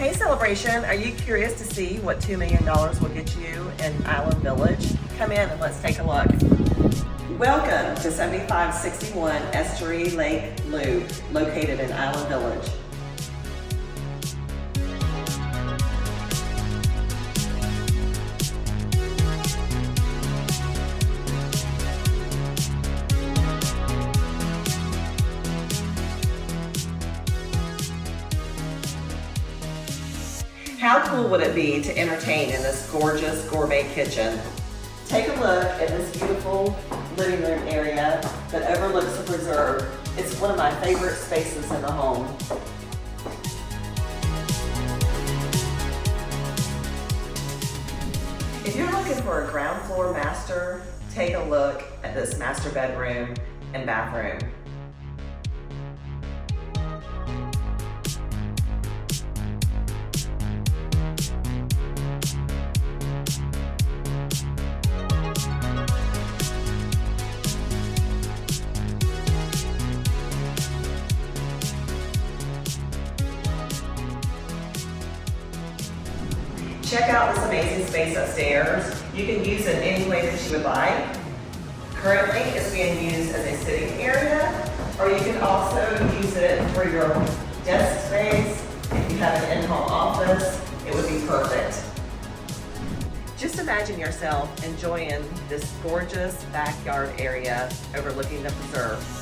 Hey Celebration, are you curious to see what $2 million will get you in Island Village? Come in and let's take a look. Welcome to 7561 Estuary Lake Loop, located in Island Village. How cool would it be to entertain in this gorgeous gourmet kitchen? Take a look at this beautiful living room area that overlooks the preserve. It's one of my favorite spaces in the home. If you're looking for a ground floor master, take a look at this master bedroom and bathroom. Check out this amazing space upstairs. You can use it any way that you would like. Currently, it's being used as a sitting area, or you can also use it for your desk space. If you have an in-home office, it would be perfect. Just imagine yourself enjoying this gorgeous backyard area overlooking the preserve.